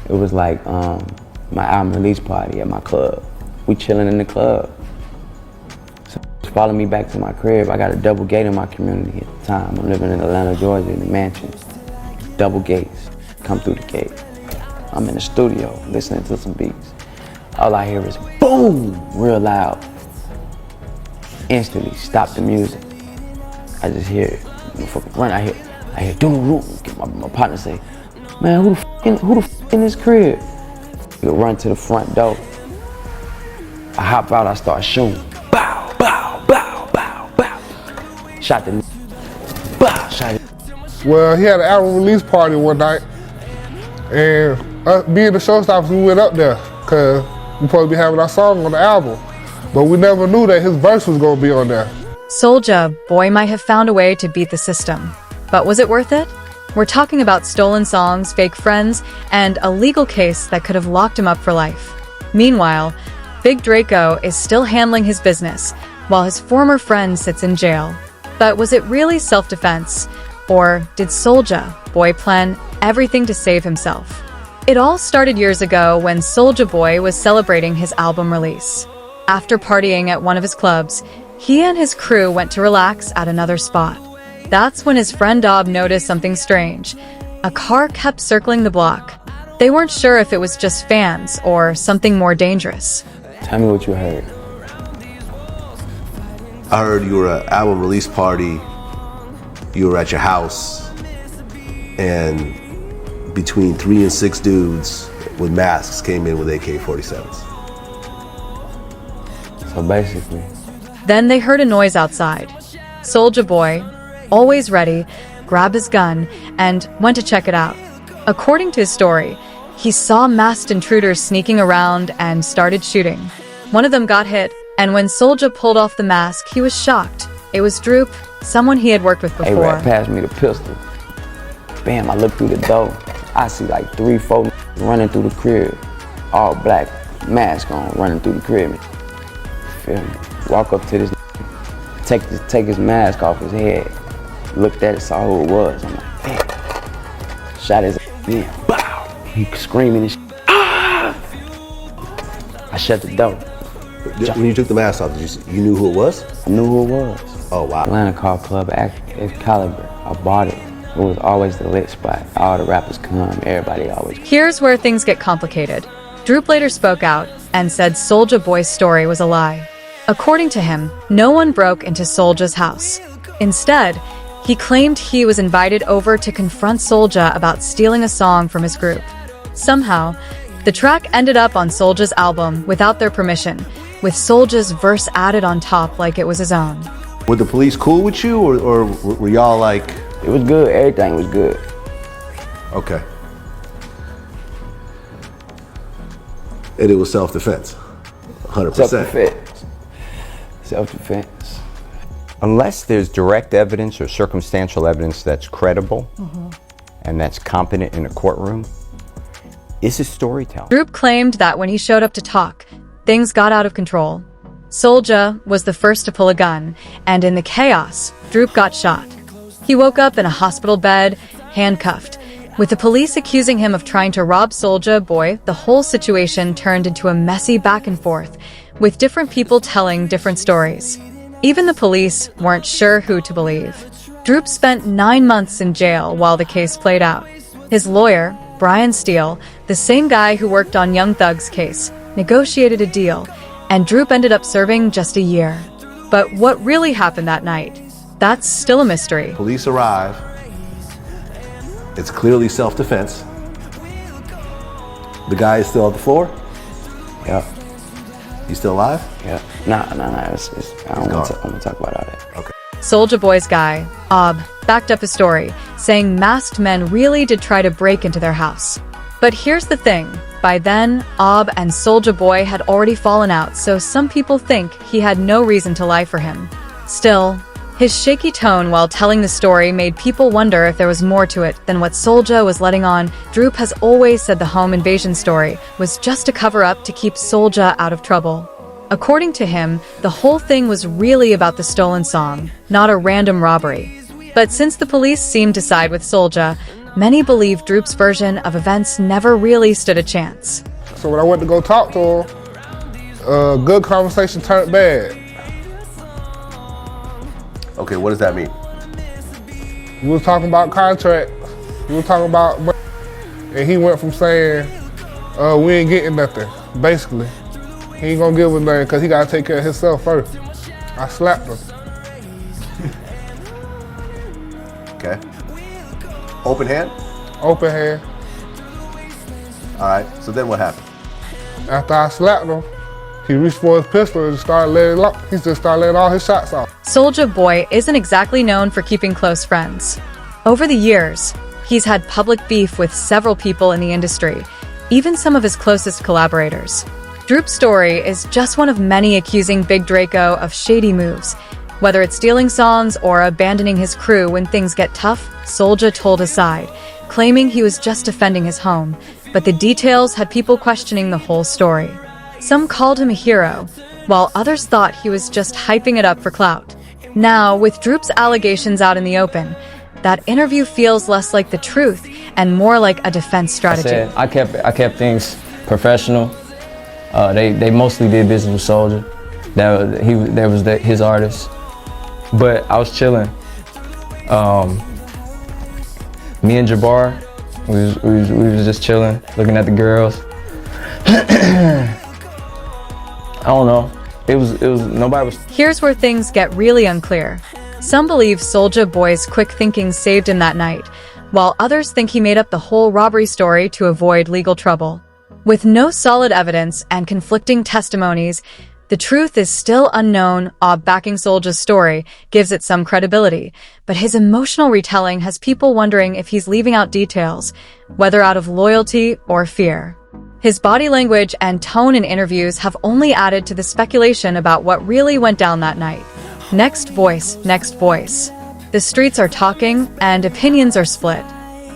It was like my album release party at my club. We chilling in the club. So followed me back to my crib. I got a double gate in my community at the time. I'm living in Atlanta, Georgia, in a mansion. Double gates. Come through the gate. I'm in the studio listening to some beats. All I hear is boom, real loud. Instantly stop the music. I just hear it. Run. I hear do. My partner say, man, who the f in this crib? You run to the front door. I hop out, I start shooting. Bow, bow, bow, bow, bow. Shot the bow, shot it. Well, he had an album release party one night, and being the showstoppers, we went up there, cause we supposed to be having our song on the album. But we never knew that his verse was gonna be on there. Soulja Boy might have found a way to beat the system, but was it worth it? We're talking about stolen songs, fake friends, and a legal case that could have locked him up for life. Meanwhile, Big Draco is still handling his business, while his former friend sits in jail. But was it really self-defense? Or did Soulja Boy plan everything to save himself? It all started years ago when Soulja Boy was celebrating his album release. After partying at one of his clubs, he and his crew went to relax at another spot. That's when his friend Ob noticed something strange. A car kept circling the block. They weren't sure if it was just fans or something more dangerous. Tell me what you heard. I heard you were at an album release party, you were at your house, and between 3 and 6 dudes with masks came in with AK-47s. So basically. Then they heard a noise outside. Soulja Boy, always ready, grabbed his gun and went to check it out. According to his story, he saw masked intruders sneaking around and started shooting. One of them got hit, and when Soulja pulled off the mask, he was shocked. It was Droop, someone he had worked with before. A-Rap passed me the pistol. Bam, I look through the door. I see like 3, 4 running through the crib. All black, mask on, running through the crib. Feel me? Walk up to this, take his mask off his head. Looked at it, saw who it was. I'm like, damn. Shot his in. Bow! He screaming and ah! I shut the door. When you took the mask off, you knew who it was? I knew who it was. Oh, wow. Atlanta called Club Excalibur. I bought it. It was always the lit spot. All the rappers come, everybody always come. Here's where things get complicated. Droop later spoke out and said Soulja Boy's story was a lie. According to him, no one broke into Soulja's house. Instead, he claimed he was invited over to confront Soulja about stealing a song from his group. Somehow, the track ended up on Soulja's album without their permission, with Soulja's verse added on top like it was his own. Were the police cool with you, or were y'all like... It was good, everything was good. Okay. And it was self-defense, 100%. Self-defense. Self-defense. Unless there's direct evidence or circumstantial evidence that's credible and that's competent in a courtroom, it's a storytelling. Droop claimed that when he showed up to talk, things got out of control. Soulja was the first to pull a gun, and in the chaos, Droop got shot. He woke up in a hospital bed, handcuffed. With the police accusing him of trying to rob Soulja Boy, the whole situation turned into a messy back and forth, with different people telling different stories. Even the police weren't sure who to believe. Droop spent 9 months in jail while the case played out. His lawyer, Brian Steele, the same guy who worked on Young Thug's case, negotiated a deal, and Droop ended up serving just a year. But what really happened that night? That's still a mystery. Police arrive. It's clearly self-defense. The guy is still on the floor? Yep. He's still alive? Yep. Nah. I don't want to talk about all that. Okay. Soulja Boy's guy, Ob, backed up his story, saying masked men really did try to break into their house. But here's the thing. By then, Ob and Soulja Boy had already fallen out, so some people think he had no reason to lie for him. Still, his shaky tone while telling the story made people wonder if there was more to it than what Soulja was letting on. Droop has always said the home invasion story was just a cover-up to keep Soulja out of trouble. According to him, the whole thing was really about the stolen song, not a random robbery. But since the police seemed to side with Soulja, many believe Droop's version of events never really stood a chance. So when I went to go talk to him, good conversation turned bad. Okay, what does that mean? We was talking about contract. We was talking about money. And he went from saying, we ain't getting nothing, basically. He ain't gonna give us nothing because he gotta take care of himself first. I slapped him. Okay. Open hand? Open hand. All right, so then what happened? After I slapped him, he reached for his pistol and he just started letting all his shots off. Soulja Boy isn't exactly known for keeping close friends. Over the years, he's had public beef with several people in the industry, even some of his closest collaborators. Droop's story is just one of many accusing Big Draco of shady moves. Whether it's stealing songs or abandoning his crew when things get tough, Soulja told his side, claiming he was just defending his home, but the details had people questioning the whole story. Some called him a hero, while others thought he was just hyping it up for clout. Now, with Droop's allegations out in the open, that interview feels less like the truth and more like a defense strategy. I kept things professional. They mostly did business with Soulja. That was his artist. But I was chilling. Me and Jabbar, we was just chilling, looking at the girls. I don't know. It was nobody was. Here's where things get really unclear. Some believe Soulja Boy's quick thinking saved him that night, while others think he made up the whole robbery story to avoid legal trouble. With no solid evidence and conflicting testimonies, the truth is still unknown. Backing Soulja's story gives it some credibility, but his emotional retelling has people wondering if he's leaving out details, whether out of loyalty or fear. His body language and tone in interviews have only added to the speculation about what really went down that night. Next voice, next voice. The streets are talking and opinions are split.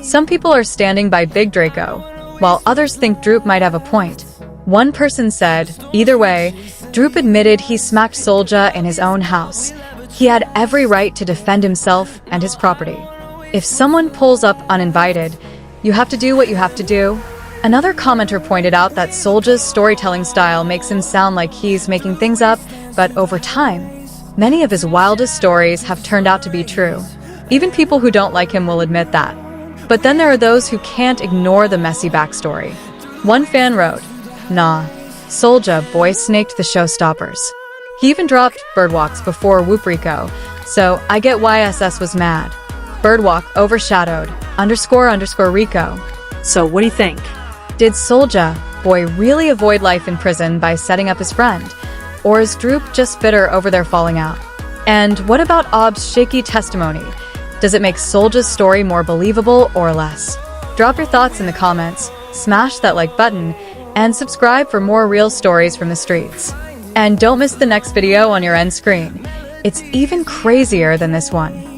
Some people are standing by Big Draco, while others think Droop might have a point. One person said, either way, Droop admitted he smacked Soulja in his own house. He had every right to defend himself and his property. If someone pulls up uninvited, you have to do what you have to do. Another commenter pointed out that Soulja's storytelling style makes him sound like he's making things up, but over time, many of his wildest stories have turned out to be true. Even people who don't like him will admit that. But then there are those who can't ignore the messy backstory. One fan wrote, "Nah, Soulja Boy snaked the showstoppers. He even dropped Birdwalks before Whoop Rico, so I get why SS was mad. Birdwalk overshadowed _ Rico. So what do you think? Did Soulja Boy really avoid life in prison by setting up his friend? Or is Droop just bitter over their falling out? And what about Ob's shaky testimony? Does it make Soulja's story more believable or less? Drop your thoughts in the comments, smash that like button, and subscribe for more real stories from the streets. And don't miss the next video on your end screen. It's even crazier than this one.